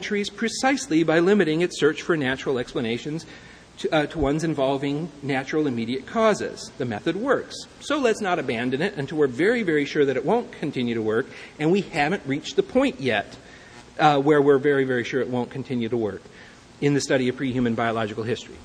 centuries precisely by limiting its search for natural explanations to ones involving natural immediate causes. The method works. So let's not abandon it until we're very, very sure that it won't continue to work, and we haven't reached the point yet where we're very, very sure it won't continue to work in the study of pre-human biological history.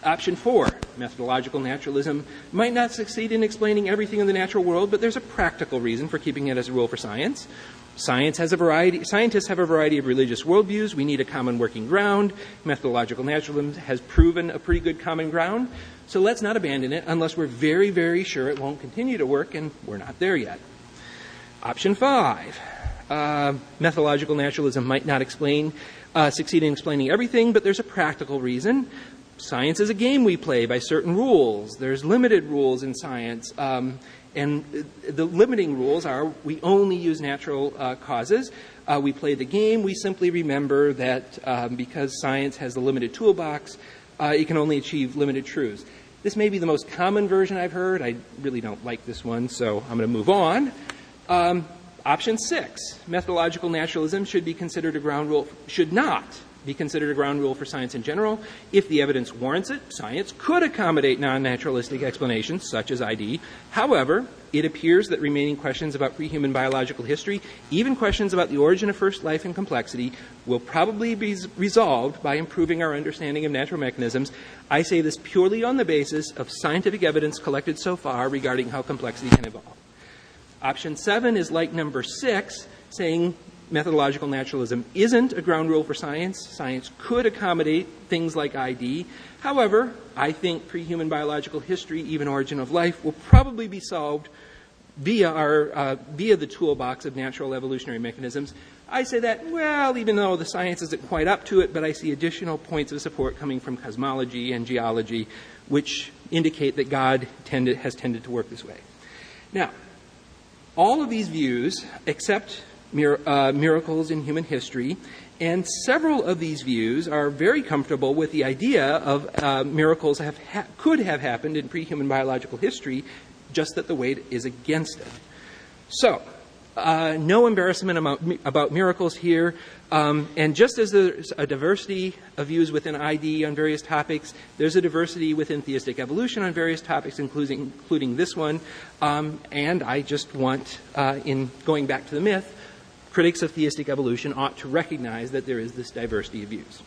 Option 4, methodological naturalism might not succeed in explaining everything in the natural world, but there's a practical reason for keeping it as a rule for science. Scientists have a variety of religious worldviews. We need a common working ground. Methodological naturalism has proven a pretty good common ground. So let's not abandon it unless we're very, very sure it won't continue to work, and we're not there yet. Option 5, methodological naturalism might not succeed in explaining everything, but there's a practical reason. Science is a game we play by certain rules. There's limited rules in science, and the limiting rules are we only use natural causes. We play the game. We simply remember that because science has a limited toolbox, it can only achieve limited truths. This may be the most common version I've heard. I really don't like this one, so I'm going to move on. Option 6, methodological naturalism should not be considered a ground rule for science in general. If the evidence warrants it, science could accommodate non-naturalistic explanations, such as ID. However, it appears that remaining questions about pre-human biological history, even questions about the origin of first life and complexity, will probably be resolved by improving our understanding of natural mechanisms. I say this purely on the basis of scientific evidence collected so far regarding how complexity can evolve. Option 7 is like number 6, saying methodological naturalism isn't a ground rule for science. Science could accommodate things like ID. However, I think pre-human biological history, even origin of life, will probably be solved via the toolbox of natural evolutionary mechanisms. I say that, well, even though the science isn't quite up to it, but I see additional points of support coming from cosmology and geology, which indicate that God has tended to work this way. Now, all of these views, except miracles in human history, and several of these views are very comfortable with the idea of miracles could have happened in pre-human biological history, just that the weight is against it. So, no embarrassment about miracles here, and just as there's a diversity of views within ID on various topics, there's a diversity within theistic evolution on various topics, including this one, and I just want, in going back to the myth, critics of theistic evolution ought to recognize that there is this diversity of views.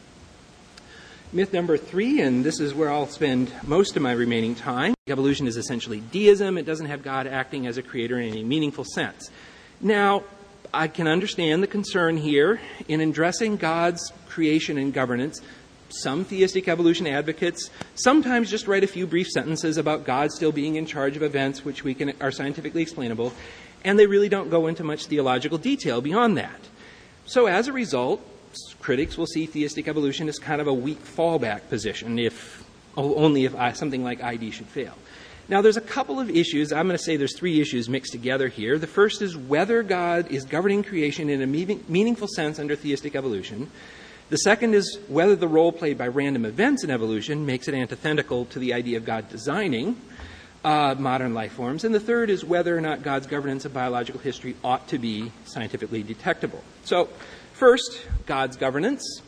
Myth number 3, and this is where I'll spend most of my remaining time. Evolution is essentially deism. It doesn't have God acting as a creator in any meaningful sense. Now, I can understand the concern here in addressing God's creation and governance. Some theistic evolution advocates sometimes just write a few brief sentences about God still being in charge of events which are scientifically explainable, and they really don't go into much theological detail beyond that. So as a result, critics will see theistic evolution as kind of a weak fallback position, only if something like ID should fail. Now, there's a couple of issues. I'm going to say there's 3 issues mixed together here. The first is whether God is governing creation in a meaningful sense under theistic evolution. The second is whether the role played by random events in evolution makes it antithetical to the idea of God designing modern life forms. And the third is whether or not God's governance of biological history ought to be scientifically detectable. So, first, God's governance.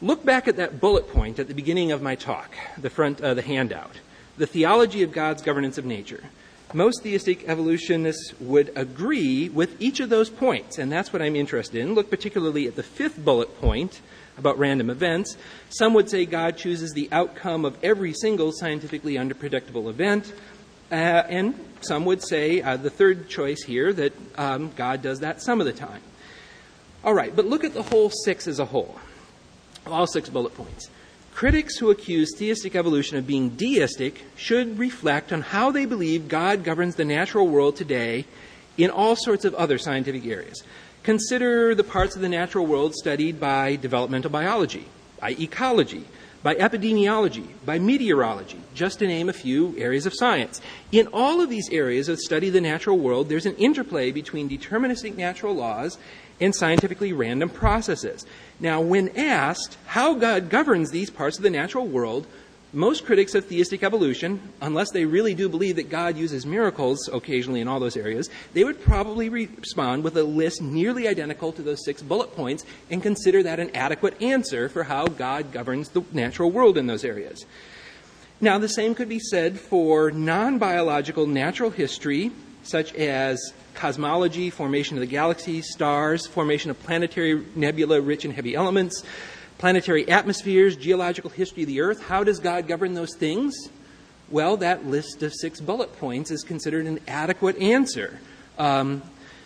Look back at that bullet point at the beginning of my talk, the front of the handout. The theology of God's governance of nature. Most theistic evolutionists would agree with each of those points, and that's what I'm interested in. Look particularly at the 5th bullet point about random events. Some would say God chooses the outcome of every single scientifically unpredictable event, and some would say, the third choice here, that God does that some of the time. All right, but look at the whole 6 as a whole, all 6 bullet points. Critics who accuse theistic evolution of being deistic should reflect on how they believe God governs the natural world today in all sorts of other scientific areas. Consider the parts of the natural world studied by developmental biology, by ecology, by epidemiology, by meteorology, just to name a few areas of science. In all of these areas of study of the natural world, there's an interplay between deterministic natural laws and scientifically random processes. Now, when asked how God governs these parts of the natural world, Most critics of theistic evolution, unless they really do believe that God uses miracles occasionally in all those areas, they would probably respond with a list nearly identical to those 6 bullet points and consider that an adequate answer for how God governs the natural world in those areas. Now, the same could be said for non-biological natural history, such as cosmology, formation of the galaxies, stars, formation of planetary nebula rich in heavy elements, planetary atmospheres, geological history of the Earth. How does God govern those things? Well, that list of 6 bullet points is considered an adequate answer.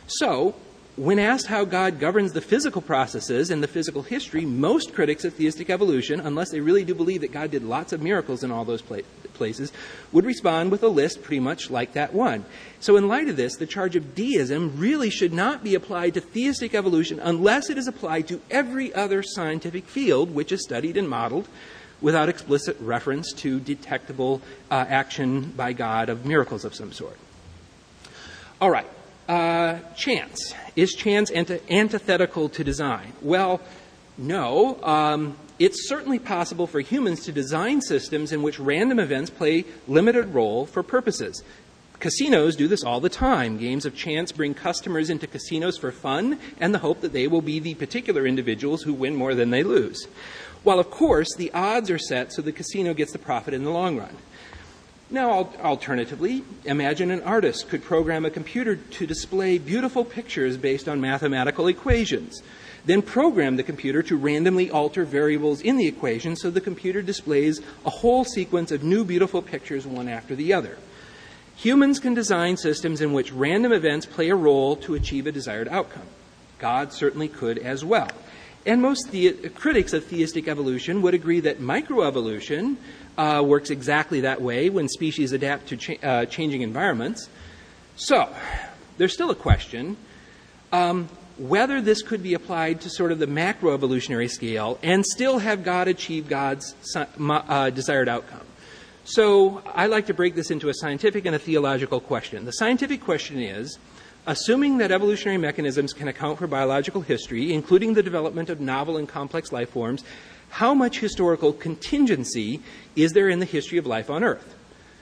So, when asked how God governs the physical processes and the physical history, most critics of theistic evolution, unless they really do believe that God did lots of miracles in all those places, would respond with a list pretty much like that one. So in light of this, the charge of deism really should not be applied to theistic evolution unless it is applied to every other scientific field which is studied and modeled without explicit reference to detectable action by God of miracles of some sort. All right. Chance. Is chance antithetical to design? Well, no. It's certainly possible for humans to design systems in which random events play limited role for purposes. Casinos do this all the time. Games of chance bring customers into casinos for fun and the hope that they will be the particular individuals who win more than they lose. While, of course, the odds are set so the casino gets the profit in the long run. Now, alternatively, imagine an artist could program a computer to display beautiful pictures based on mathematical equations, then program the computer to randomly alter variables in the equation so the computer displays a whole sequence of new beautiful pictures one after the other. Humans can design systems in which random events play a role to achieve a desired outcome. God certainly could as well. And most critics of theistic evolution would agree that microevolution works exactly that way when species adapt to changing environments. So, there's still a question whether this could be applied to sort of the macroevolutionary scale and still have God achieve God's desired outcome. So, I like to break this into a scientific and a theological question. The scientific question is, assuming that evolutionary mechanisms can account for biological history, including the development of novel and complex life forms, how much historical contingency is there in the history of life on Earth?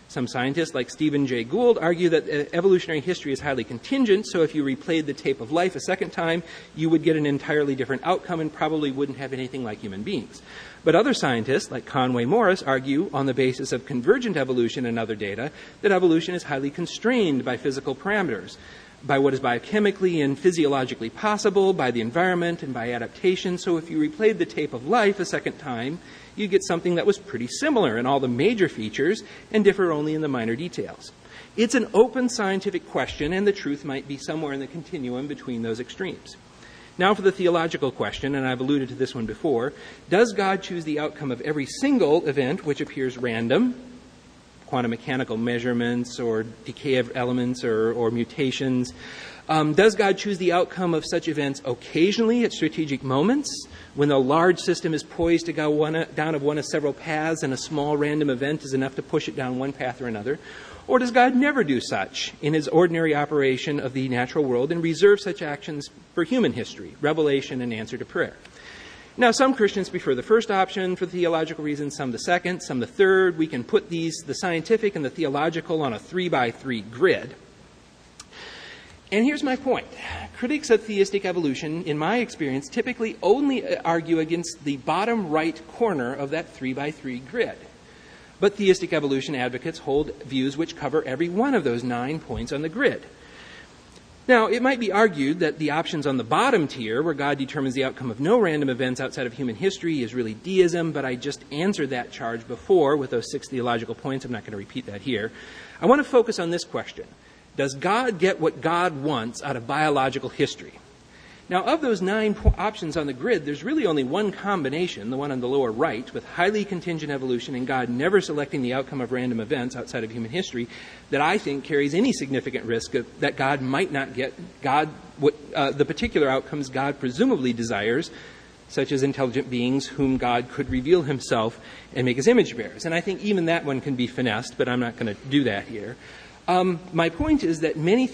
Some scientists, like Stephen Jay Gould, argue that evolutionary history is highly contingent, so if you replayed the tape of life a second time, you would get an entirely different outcome and probably wouldn't have anything like human beings. But other scientists, like Conway Morris, argue, on the basis of convergent evolution and other data, that evolution is highly constrained by physical parameters, by what is biochemically and physiologically possible, by the environment and by adaptation. So if you replayed the tape of life a second time, you get something that was pretty similar in all the major features and differ only in the minor details. It's an open scientific question, and the truth might be somewhere in the continuum between those extremes. Now for the theological question, and I've alluded to this one before. Does God choose the outcome of every single event which appears random, quantum mechanical measurements or decay of elements or mutations? Does God choose the outcome of such events occasionally at strategic moments when a large system is poised to go down one of several paths and a small random event is enough to push it down one path or another? Or does God never do such in his ordinary operation of the natural world and reserve such actions for human history, revelation, and answer to prayer? Now, some Christians prefer the first option for theological reasons, some the second, some the third. We can put the scientific and the theological, on a 3x3 grid. And here's my point. Critics of theistic evolution, in my experience, typically only argue against the bottom right corner of that 3x3 grid. But theistic evolution advocates hold views which cover every one of those 9 points on the grid. Now, it might be argued that the options on the bottom tier, where God determines the outcome of no random events outside of human history, is really deism, but I just answered that charge before with those 6 theological points. I'm not going to repeat that here. I want to focus on this question. Does God get what God wants out of biological history? Now, of those 9 options on the grid, there's really only one combination, the one on the lower right, with highly contingent evolution and God never selecting the outcome of random events outside of human history, that I think carries any significant risk that God might not get the particular outcomes God presumably desires, such as intelligent beings whom God could reveal himself and make his image bearers. And I think even that one can be finessed, but I'm not going to do that here. My point is that many